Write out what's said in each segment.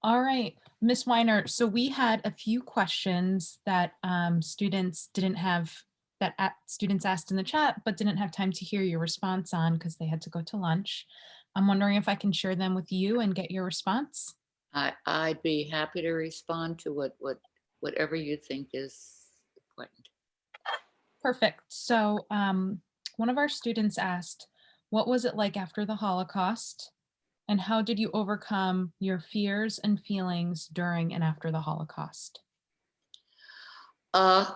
All right, Miss Weiner. So we had a few questions that students didn't have students asked in the chat, but didn't have time to hear your response on because they had to go to lunch. I'm wondering if I can share them with you and get your response. I'd be happy to respond to whatever you think is important. Perfect. So one of our students asked, what was it like after the Holocaust? And how did you overcome your fears and feelings during and after the Holocaust? Uh,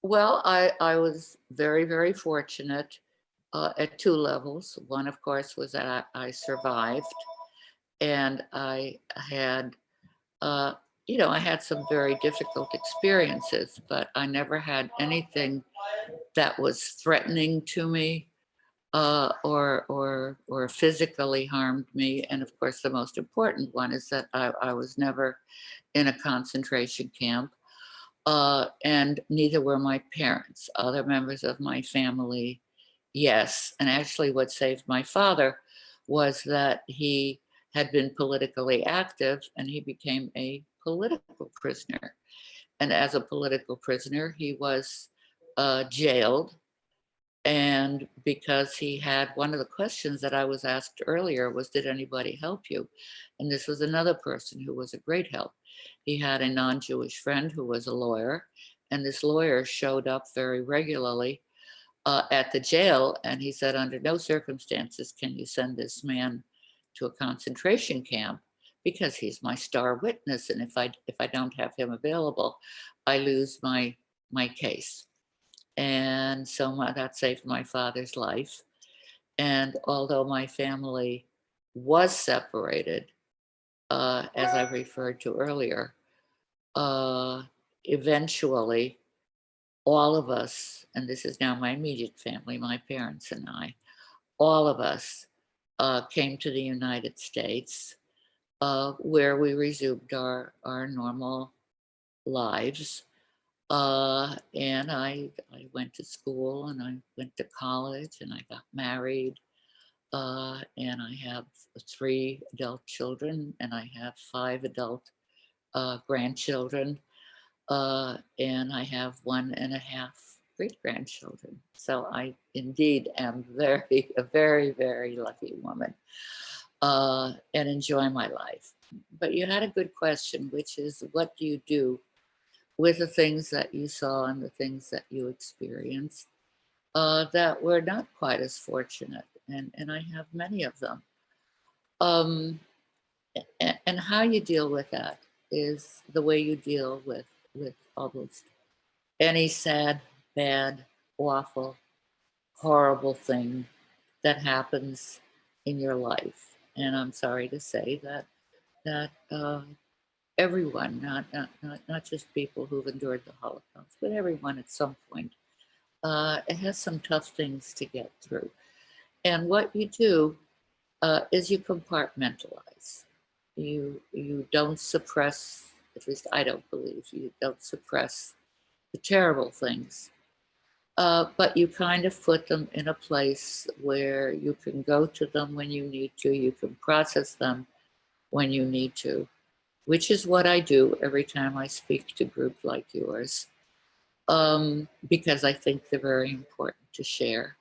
well, I was very, very fortunate at two levels. One, of course, was that I survived, and I had, uh, I had some very difficult experiences, but I never had anything that was threatening to me or physically harmed me. And of course, the most important one is that I was never in a concentration camp. And neither were my parents. Other members of my family, yes. And actually, what saved my father was that he had been politically active and he became a political prisoner. And as a political prisoner, he was jailed. And because he had one of the questions that I was asked earlier was, did anybody help you? And this was another person who was a great help. He had a non-Jewish friend who was a lawyer, and this lawyer showed up very regularly at the jail. And he said, under no circumstances can you send this man to a concentration camp because he's my star witness. And if I don't have him available, I lose my case. And so that saved my father's life. And although my family was separated, as I referred to earlier, uh, eventually all of us, and this is now my immediate family, my parents and I, all of us came to the United States, where we resumed our normal lives. And I went to school and I went to college and I got married. And I have three adult children and I have five adult grandchildren. And I have 1.5 great grandchildren. So I indeed am a very, very lucky woman and enjoy my life. But you had a good question, which is, what do you do with the things that you saw and the things that you experienced that were not quite as fortunate? And I have many of them. Um, and how you deal with that is the way you deal with almost any sad, bad, awful, horrible thing that happens in your life. And I'm sorry to say that everyone, not just people who've endured the Holocaust, but everyone at some point, it has some tough things to get through. And what you do is you compartmentalize. You don't suppress, at least I don't believe, you don't suppress the terrible things, but you kind of put them in a place where you can go to them when you need to, you can process them when you need to, which is what I do every time I speak to groups like yours, because I think they're very important to share.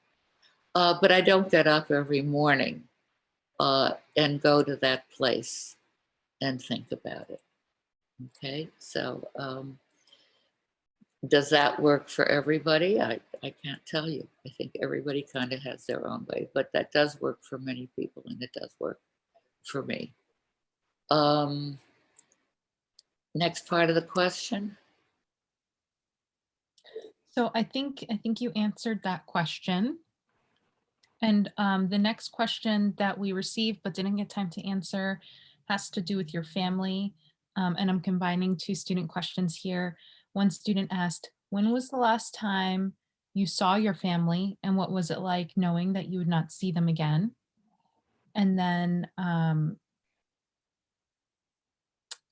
But I don't get up every morning and go to that place and think about it. Okay, so does that work for everybody? I can't tell you. I think everybody kind of has their own way, but that does work for many people and it does work for me. Next part of the question. So I think you answered that question. And the next question that we received but didn't get time to answer has to do with your family. And I'm combining two student questions here. One student asked, when was the last time you saw your family and what was it like knowing that you would not see them again? And then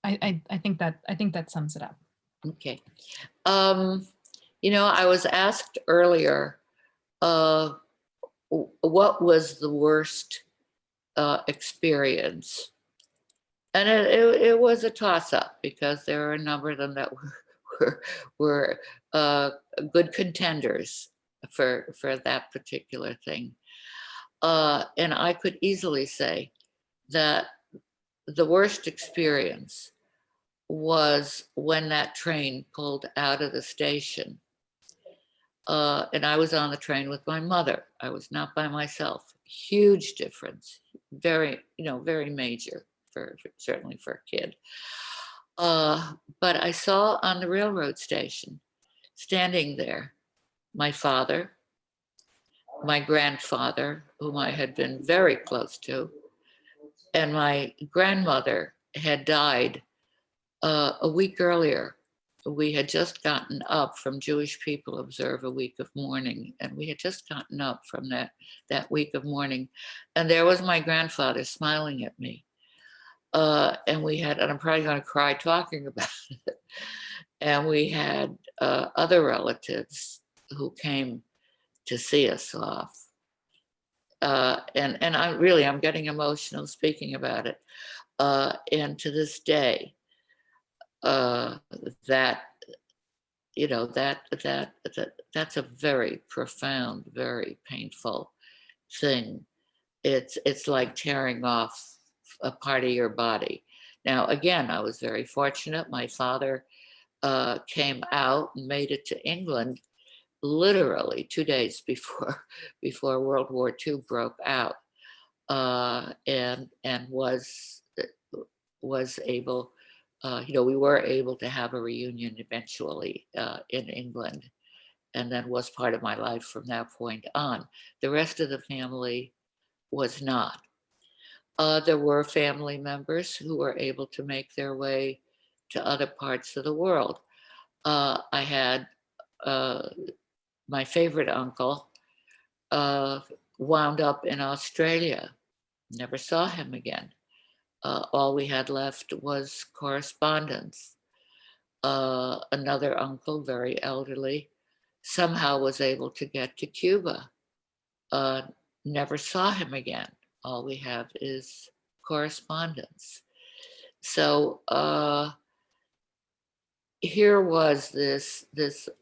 I think that sums it up. Okay. I was asked earlier, what was the worst experience? And it was a toss-up because there were a number of them that were were uh, good contenders for that particular thing. And I could easily say that the worst experience was when that train pulled out of the station. And I was on the train with my mother. I was not by myself. Huge difference. Very, very major certainly for a kid. But I saw on the railroad station, standing there, my father, my grandfather, whom I had been very close to, and my grandmother had died a week earlier. We had just gotten up from Jewish people observe a week of mourning, and we had just gotten up from that week of mourning, and there was my grandfather smiling at me. And I'm probably going to cry talking about it. And we had other relatives who came to see us off. And I'm getting emotional speaking about it. And to this day, uh, that that's a very profound, very painful thing. It's like tearing off a part of your body. Now, again, I was very fortunate. My father came out and made it to England literally 2 days before before World War II broke out, and was able. We were able to have a reunion eventually in England, and then was part of my life from that point on. The rest of the family was not. There were family members who were able to make their way to other parts of the world. I had uh, my favorite uncle uh, wound up in Australia. Never saw him again. All we had left was correspondence. Another uncle, very elderly, somehow was able to get to Cuba. Uh, Never saw him again. All we have is correspondence. So here was this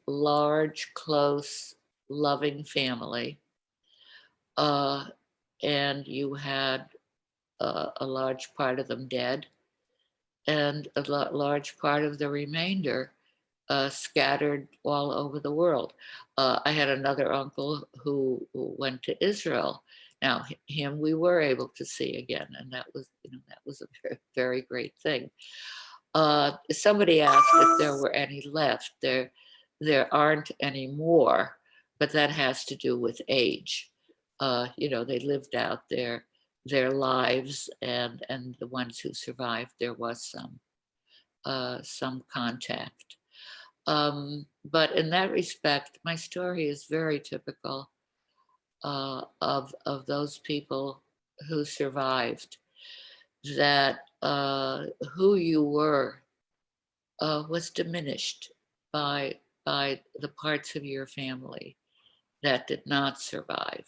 large, close, loving family, uh, and you had a large part of them dead, and a large part of the remainder scattered all over the world. I had another uncle who went to Israel. Now, him we were able to see again, and that was a very, very great thing. Somebody asked if there were any left. There aren't any more, but that has to do with age. They lived out their lives, and the ones who survived, there was some contact. But in that respect, my story is very typical of those people who survived. That who you were was diminished by the parts of your family that did not survive,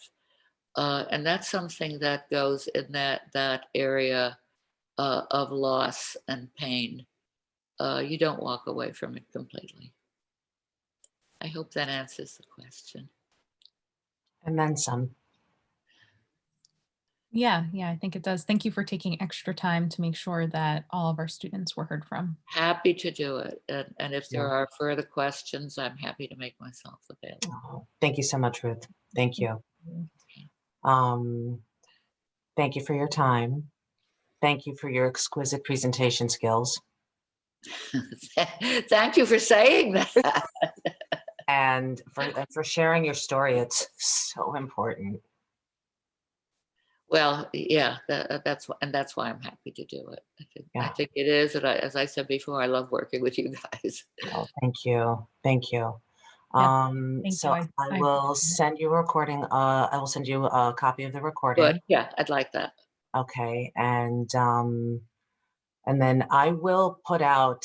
and that's something that goes in that area of loss and pain. You don't walk away from it completely. I hope that answers the question. And then some. Yeah, I think it does. Thank you for taking extra time to make sure that all of our students were heard from. Happy to do it. And if there Yeah. are further questions, I'm happy to make myself available. Oh, thank you so much, Ruth. Thank you. Okay. Thank you for your time. Thank you for your exquisite presentation skills. Thank you for saying that. And for sharing your story. It's so important. Well, yeah, that's why I'm happy to do it. I think it is, and as I said before, I love working with you guys. Oh, thank you. Thank you. Thank So you. I will send you a recording. I will send you a copy of the recording. Good. Yeah, I'd like that. Okay. And then I will put out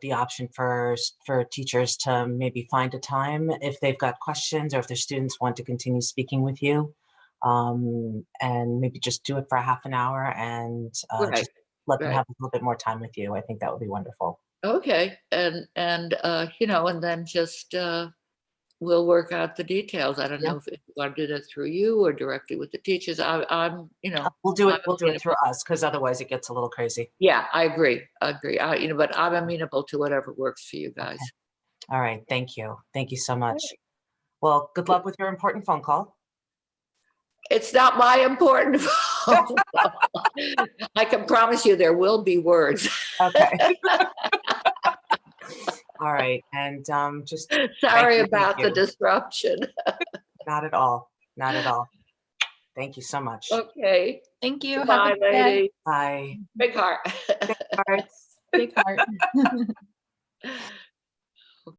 the option for teachers to maybe find a time if they've got questions or if their students want to continue speaking with you, and maybe just do it for a half an hour and Right. let them Right. have a little bit more time with you. I think that would be wonderful. Okay. And you know, and then just we'll work out the details. I don't Yeah. know if you want to do that through you or directly with the teachers. I'm, you know, We'll do I'm it. We'll do it through amenable. us because otherwise it gets a little crazy. Yeah, I agree. I agree. You know, but I'm amenable to whatever works for you guys. Okay. All right. Thank you. Thank you so much. Okay. Well, good luck with your important phone call. It's not my important phone call. I can promise you there will be words. Okay. All right. And just thank Sorry you. Thank about the you. disruption. Not at all. Not at all. Thank you so much. Okay. Thank you. Have a Bye, good day. lady. Bye. Big heart. Hearts. Big heart.